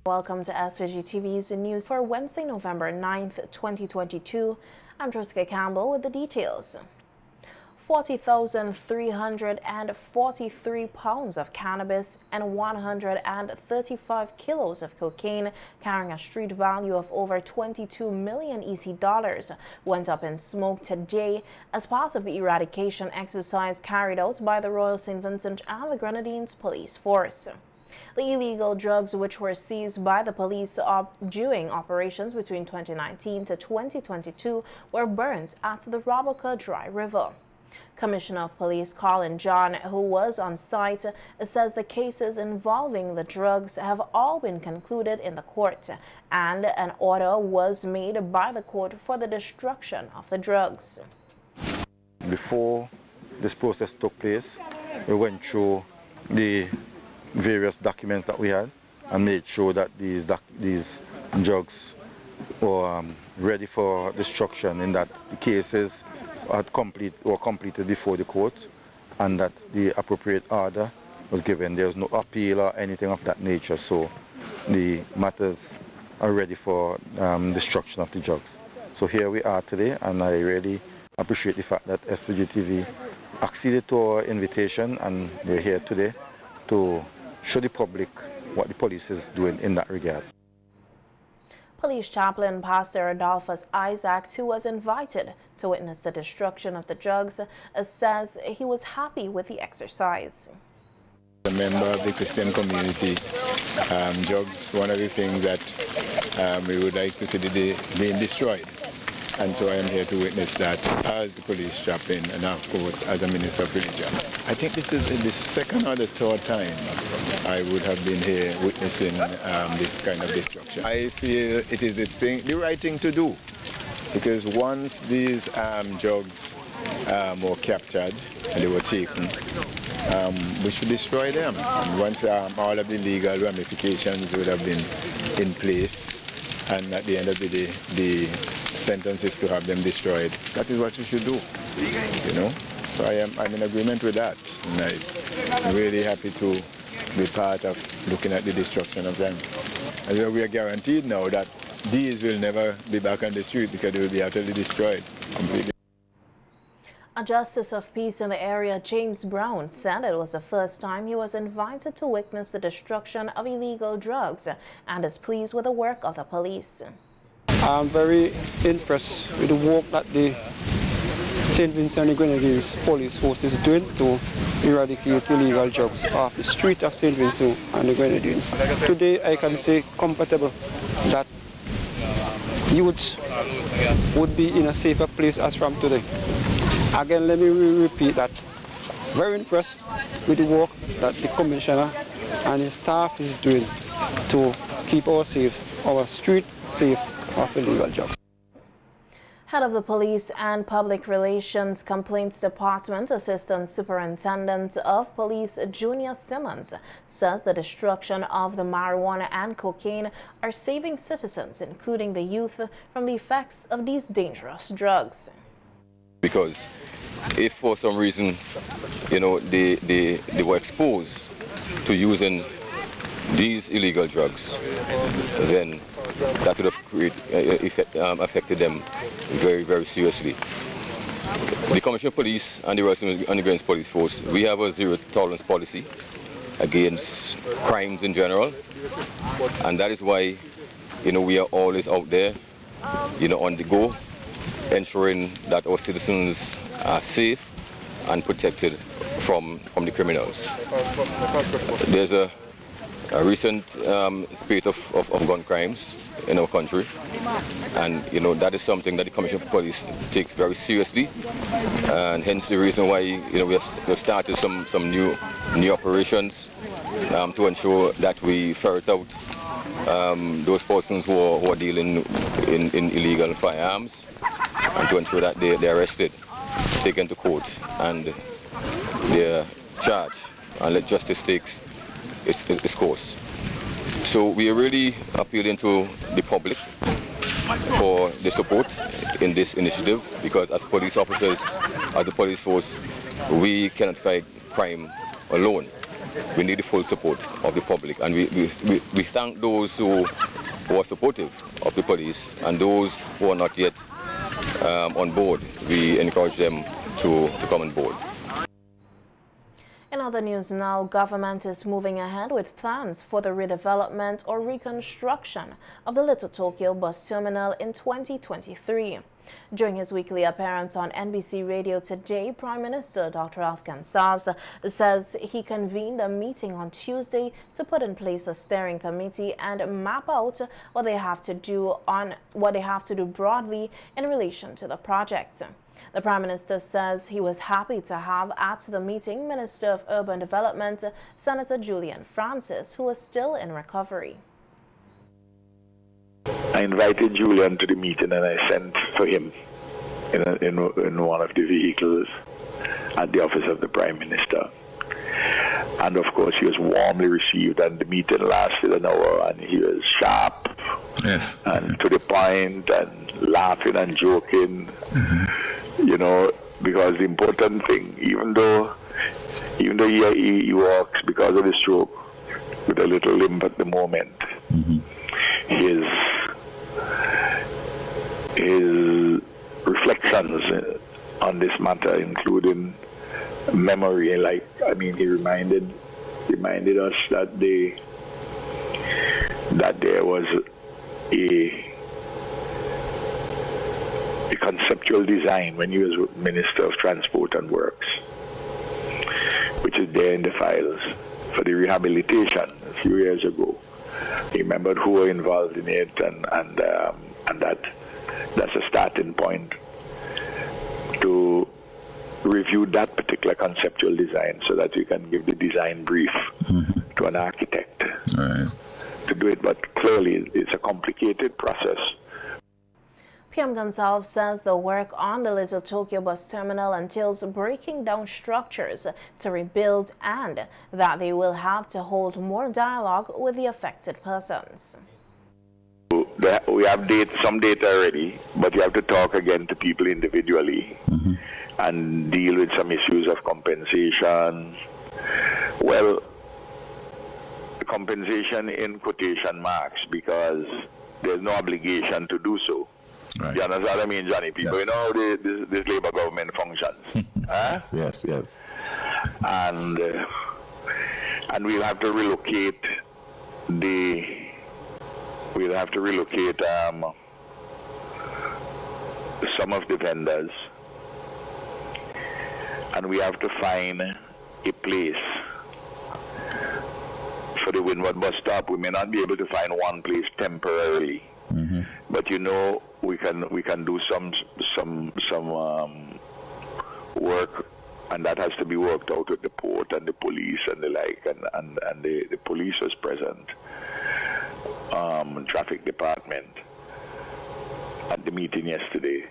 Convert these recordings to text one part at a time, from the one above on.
Welcome to SVG TV's news for Wednesday, November 9th, 2022. I'm Jessica Campbell with the details. 40,343 pounds of cannabis and 135 kilos of cocaine carrying a street value of over 22 million EC dollars went up in smoke today as part of the eradication exercise carried out by the Royal St. Vincent and the Grenadines Police Force. The illegal drugs, which were seized by the police during operations between 2019 to 2022, were burnt at the Roboca Dry River. Commissioner of Police Colin John, who was on site, says the cases involving the drugs have all been concluded in the court, and an order was made by the court for the destruction of the drugs. Before this process took place, we went through the various documents that we had and made sure that these drugs were ready for destruction, in that the cases were completed before the court and that the appropriate order was given. There was no appeal or anything of that nature, so the matters are ready for destruction of the drugs. So here we are today, and I really appreciate the fact that SVG TV acceded to our invitation, and they're here today to show the public what the police is doing in that regard. Police Chaplain Pastor Adolphus Isaacs, who was invited to witness the destruction of the drugs, says he was happy with the exercise. A member of the Christian community, drugs, one of the things that we would like to see being destroyed. And so I am here to witness that as the police chaplain and of course as a minister of religion. I think this is the second or the third time I would have been here witnessing this kind of destruction. I feel it is the right thing to do, because once these drugs were captured and they were taken, we should destroy them. And once all of the legal ramifications would have been in place, and at the end of the day, the sentence is to have them destroyed. That is what you should do, you know. So I'm in agreement with that, and I'm really happy to be part of looking at the destruction of them. And we are guaranteed now that these will never be back on the street because they will be utterly destroyed completely. A justice of peace in the area, James Brown, said it was the first time he was invited to witness the destruction of illegal drugs and is pleased with the work of the police. I'm very impressed with the work that the St. Vincent and Grenadines Police Force is doing to eradicate illegal drugs off the street of St. Vincent and the Grenadines. Today I can say comfortable that youth would be in a safer place as from today. Again, let me repeat that. Very impressed with the work that the Commissioner and his staff is doing to keep our street safe of illegal drugs. Head of the Police and Public Relations Complaints Department, Assistant Superintendent of Police Junior Simmons, says the destruction of the marijuana and cocaine are saving citizens, including the youth, from the effects of these dangerous drugs. Because if for some reason, you know, they were exposed to using these illegal drugs, then that would have affected them very, very seriously. The Commissioner of Police and the Royal St. Vincent Police Force, we have a zero-tolerance policy against crimes in general, and that is why, you know, we are always out there, you know, on the go, ensuring that our citizens are safe and protected from the criminals. There's a recent spate of gun crimes in our country, and you know that is something that the Commissioner of Police takes very seriously, and hence the reason why, you know, we have started some new operations to ensure that we ferret out those persons who are dealing in illegal firearms, and to ensure that they're arrested, taken to court, and they're charged, and let justice take its course. So we are really appealing to the public for the support in this initiative, because as police officers, as the police force, we cannot fight crime alone. we need the full support of the public, and we thank those who are supportive of the police, and those who are not yet on board, we encourage them to come on board. In other news now, government is moving ahead with plans for the redevelopment or reconstruction of the Little Tokyo bus terminal in 2023. During his weekly appearance on NBC Radio today, Prime Minister Dr. Afghan Saabs says he convened a meeting on Tuesday to put in place a steering committee and map out what they have to do broadly in relation to the project. The Prime Minister says he was happy to have at the meeting Minister of Urban Development, Senator Julian Francis, who is still in recovery. I invited Julian to the meeting and I sent for him in one of the vehicles at the office of the Prime Minister. And of course he was warmly received, and the meeting lasted an hour, and he was sharp, yes, and to the point, and laughing and joking. You know, because the important thing, even though he walks because of the stroke with a little limp at the moment, his reflections on this matter, including memory, like, I mean, he reminded us that there was a conceptual design when he was Minister of Transport and Works, which is there in the files, for the rehabilitation a few years ago. He remembered who were involved in it, and that's a starting point to review that particular conceptual design, so that you can give the design brief to an architect to do it. But clearly it's a complicated process. PM Gonsalves says the work on the Little Tokyo bus terminal entails breaking down structures to rebuild, and that they will have to hold more dialogue with the affected persons. We have some data already, but you have to talk again to people individually and deal with some issues of compensation. Well, compensation in quotation marks, because there's no obligation to do so. Right. You understand what I mean, Johnny? People, you know how this Labour government functions. Huh? Yes, yes. And we'll have to relocate some of the vendors, and we have to find a place for the Windward bus stop. We may not be able to find one place temporarily, but you know, we can do some work, and that has to be worked out with the port and the police and the like, and the police was present, traffic department, at the meeting yesterday.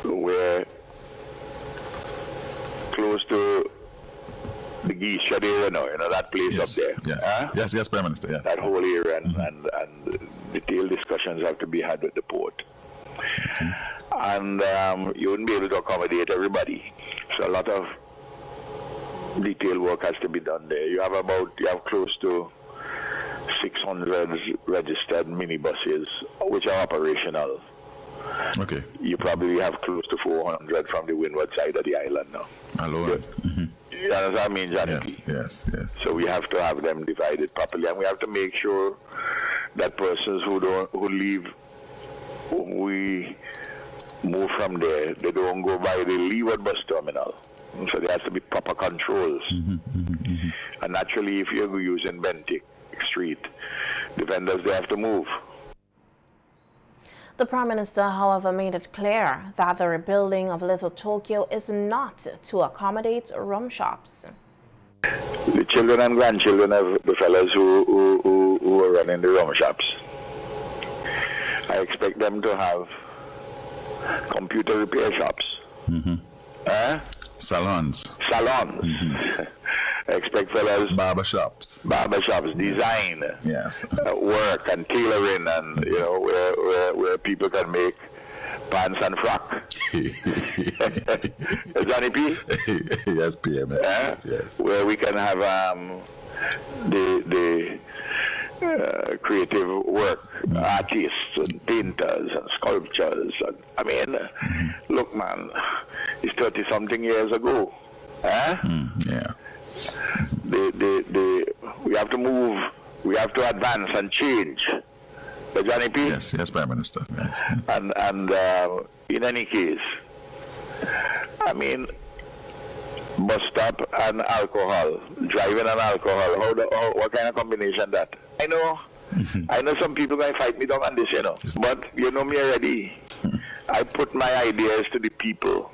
We're close to the Geisha there, you know that place up there. Yes, huh? yes, Prime Minister, yes. That whole area, and detailed discussions have to be had with the port. And you wouldn't be able to accommodate everybody. So a lot of detailed work has to be done there. You have close to 600 registered minibuses, which are operational. Okay. You probably have close to 400 from the windward side of the island now. Alone. You understand what I mean, Johnny? Yes. So we have to have them divided properly, and we have to make sure that persons who leave, we move from there. They don't go by the leeward bus terminal. So there has to be proper controls. And naturally, if you're using Bentic Street, the vendors, they have to move. The Prime Minister, however, made it clear that the rebuilding of Little Tokyo is not to accommodate rum shops. The children and grandchildren of the fellows who are running the rum shops, I expect them to have computer repair shops. Salons. I expect fellows barbershops, design, yes, work and tailoring, and you know where people can make pants and frock. Johnny P? Yes, PM. Yes. Where we can have the creative work, artists and painters and sculptors. And, I mean, look, man, it's 30-something years ago. Yeah. We have to move, we have to advance and change. Johnny P? Yes, Prime Minister. Yes. And in any case, I mean, bus stop and alcohol, driving and alcohol, what kind of combination that? I know some people going to fight me down on this, you know, but you know me already. I put my ideas to the people,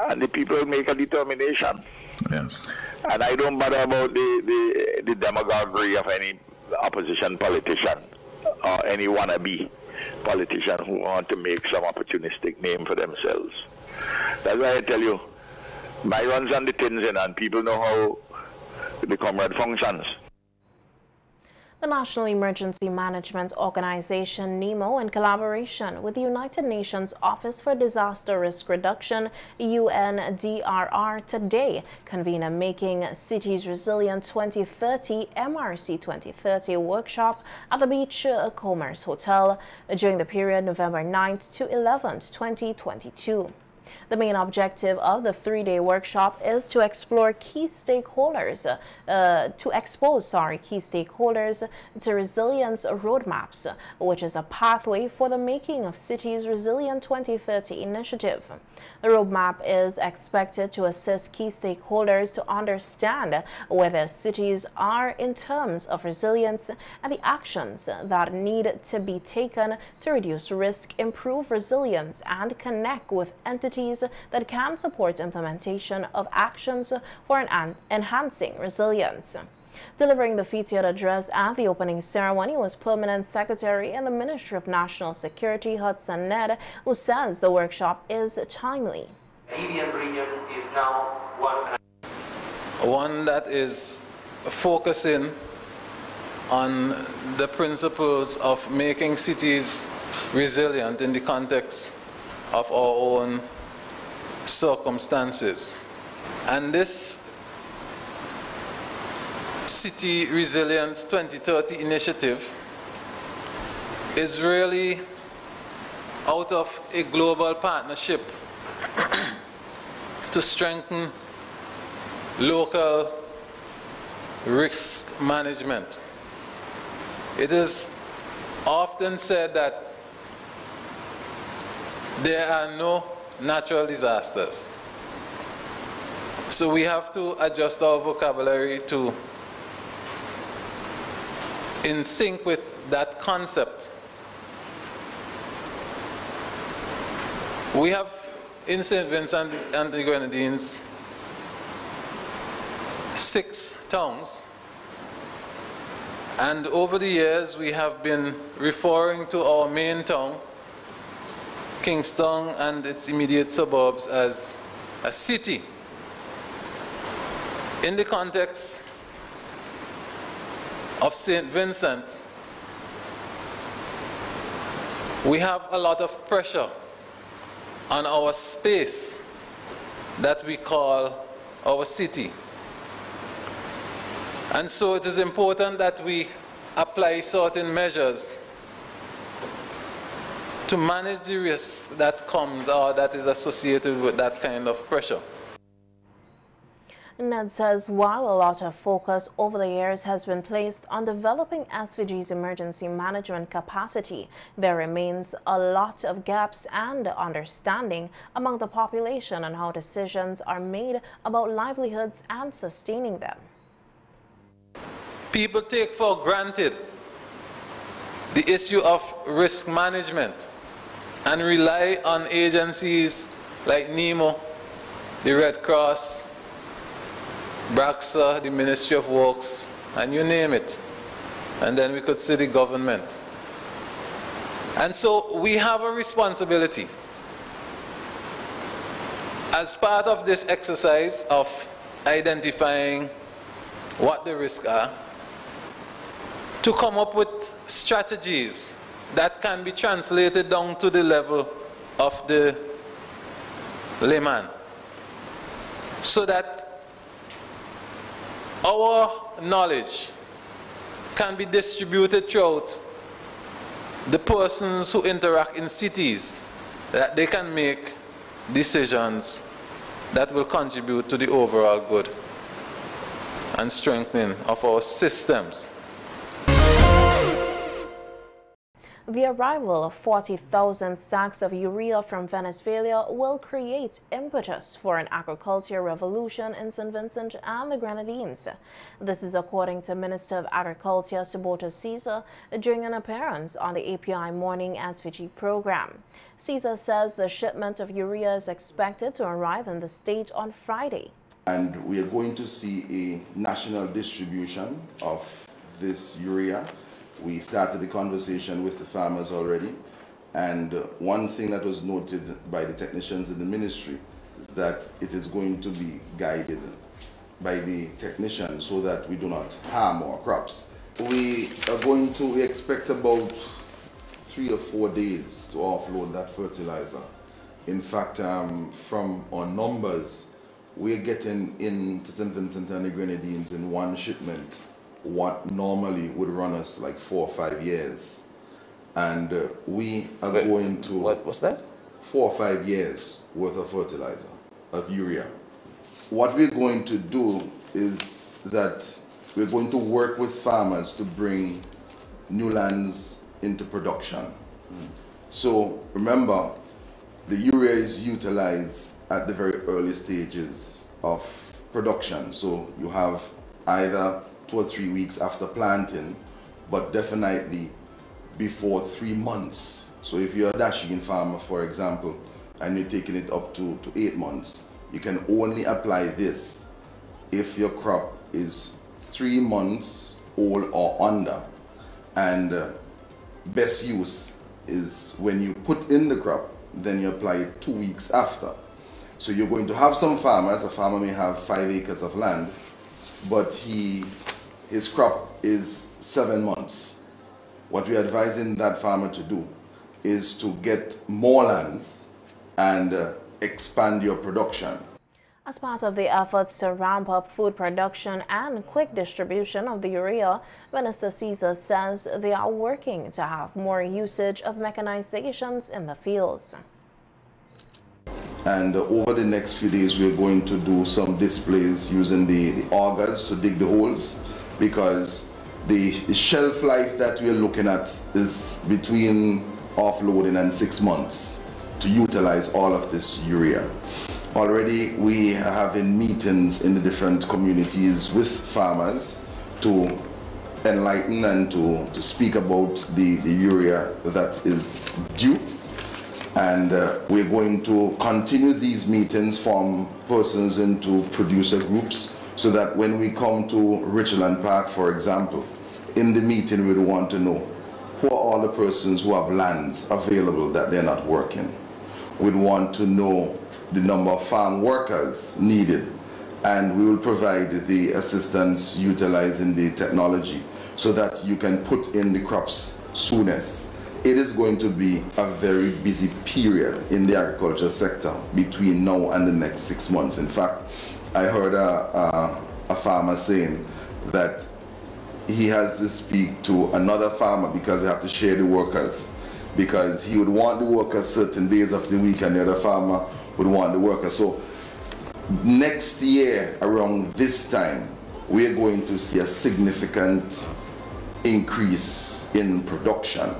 and the people make a determination. Yes. And I don't bother about the demagoguery of any opposition politician or any wannabe politician who want to make some opportunistic name for themselves. That's why I tell you, my runs on the tins in, and people know how the comrade functions. The National Emergency Management Organization, NEMO, in collaboration with the United Nations Office for Disaster Risk Reduction, UNDRR, today convened a Making Cities Resilient 2030 MRC 2030 workshop at the Beach Commerce Hotel during the period November 9th to 11th, 2022. The main objective of the three-day workshop is to explore key stakeholders, key stakeholders to resilience roadmaps, which is a pathway for the Making of Cities Resilient 2030 initiative. The roadmap is expected to assist key stakeholders to understand where their cities are in terms of resilience and the actions that need to be taken to reduce risk, improve resilience, and connect with entities that can support implementation of actions for enhancing resilience. Delivering the featured address at the opening ceremony was Permanent Secretary in the Ministry of National Security, Hudson Ned, who says the workshop is timely. Caribbean region is now one that is focusing on the principles of making cities resilient in the context of our own circumstances. And this City Resilience 2030 initiative is really out of a global partnership to strengthen local risk management. It is often said that there are no natural disasters. So we have to adjust our vocabulary to in sync with that concept. We have in St. Vincent and the Grenadines 6 towns, and over the years we have been referring to our main town, Kingston, and its immediate suburbs as a city. In the context of St. Vincent, we have a lot of pressure on our space that we call our city. And so it is important that we apply certain measures to manage the risk that comes or that is associated with that kind of pressure. Ned says while a lot of focus over the years has been placed on developing SVG's emergency management capacity, there remains a lot of gaps and understanding among the population on how decisions are made about livelihoods and sustaining them. People take for granted the issue of risk management and rely on agencies like NEMO, the Red Cross, BRAXA, the Ministry of Works, and you name it. And then we could see the government. And so we have a responsibility as part of this exercise of identifying what the risks are, to come up with strategies that can be translated down to the level of the layman, so that our knowledge can be distributed throughout the persons who interact in cities, that they can make decisions that will contribute to the overall good and strengthening of our systems. The arrival of 40,000 sacks of urea from Venezuela will create impetus for an agricultural revolution in St. Vincent and the Grenadines. This is according to Minister of Agriculture Suboto Caesar during an appearance on the API Morning SVG program. Caesar says the shipment of urea is expected to arrive in the state on Friday. And we are going to see a national distribution of this urea. We started the conversation with the farmers already, and one thing that was noted by the technicians in the ministry is that it is going to be guided by the technicians so that we do not harm our crops. We expect about 3 or 4 days to offload that fertilizer. In fact, from our numbers, we're getting into St. Vincent and the Grenadines in one shipment what normally would run us like 4 or 5 years, and we are going to what's that? 4 or 5 years worth of fertilizer, of urea. What we're going to do is that we're going to work with farmers to bring new lands into production. So remember, the urea is utilized at the very early stages of production. So you have either 2 or 3 weeks after planting, but definitely before 3 months. So if you're a dashing farmer, for example, and you're taking it up to 8 months, you can only apply this if your crop is 3 months old or under. And best use is when you put in the crop, then you apply it 2 weeks after. So you're going to have some farmers, a farmer may have 5 acres of land, but his crop is 7 months. What we're advising that farmer to do is to get more lands and expand your production. As part of the efforts to ramp up food production and quick distribution of the urea, Minister Caesar says they are working to have more usage of mechanizations in the fields. And over the next few days, we're going to do some displays using the augers to dig the holes, because the shelf life that we're looking at is between offloading and 6 months to utilize all of this urea. Already we are having meetings in the different communities with farmers to enlighten and to speak about the urea that is due. And we're going to continue these meetings, form persons into producer groups, so that when we come to Richland Park, for example, in the meeting we'd want to know who are all the persons who have lands available that they're not working. We'd want to know the number of farm workers needed, and we will provide the assistance utilizing the technology so that you can put in the crops soonest. It is going to be a very busy period in the agriculture sector between now and the next 6 months. In fact, I heard a farmer saying that he has to speak to another farmer because they have to share the workers, because he would want the workers certain days of the week and the other farmer would want the workers. So next year around this time, we are going to see a significant increase in production.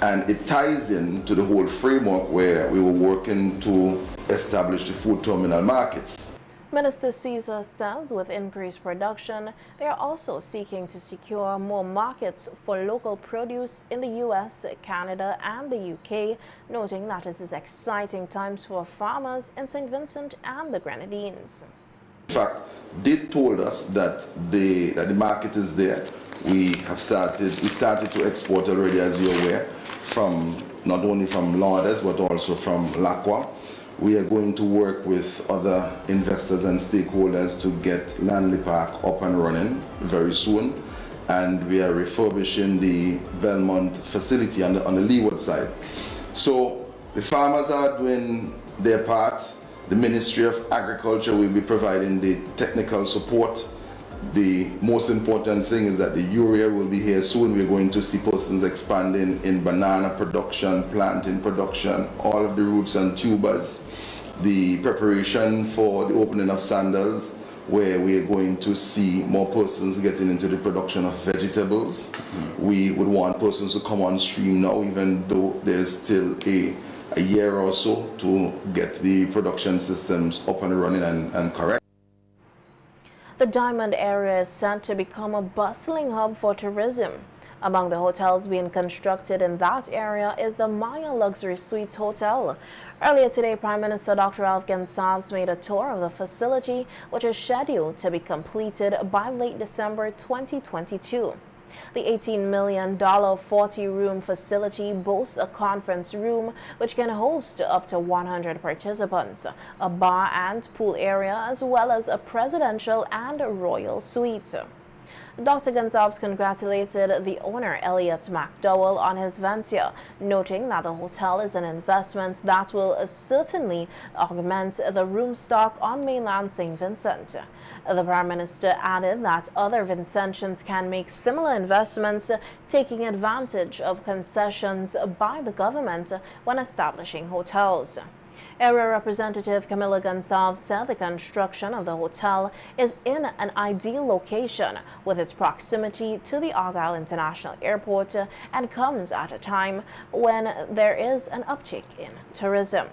And it ties in to the whole framework where we were working to establish the food terminal markets. Minister Caesar says with increased production, they are also seeking to secure more markets for local produce in the US, Canada and the UK, noting that it is exciting times for farmers in St. Vincent and the Grenadines. In fact, they told us that the market is there. We started to export already, as you're aware, from not only from Lourdes but also from Lacqua. We are going to work with other investors and stakeholders to get Lanley Park up and running very soon. and we are refurbishing the Belmont facility on the leeward side. So the farmers are doing their part. The Ministry of Agriculture will be providing the technical support. The most important thing is that the urea will be here soon. We're going to see persons expanding in banana production, plantain production, all of the roots and tubers. The preparation for the opening of sandals, where we are going to see more persons getting into the production of vegetables. We would want persons to come on stream now, even though there's still a year or so to get the production systems up and running and correct. The Diamond area is set to become a bustling hub for tourism. Among the hotels being constructed in that area is the Maya Luxury Suites Hotel. Earlier today, Prime Minister Dr. Alvin Saabs made a tour of the facility, which is scheduled to be completed by late December 2022. The $18 million 40-room facility boasts a conference room which can host up to 100 participants, a bar and pool area, as well as a presidential and royal suite. Dr. Gonsalves congratulated the owner, Elliot McDowell, on his venture, noting that the hotel is an investment that will certainly augment the room stock on mainland St. Vincent. The Prime Minister added that other Vincentians can make similar investments, taking advantage of concessions by the government when establishing hotels. Area Representative Camilla Gonsalves said the construction of the hotel is in an ideal location with its proximity to the Argyle International Airport and comes at a time when there is an uptick in tourism.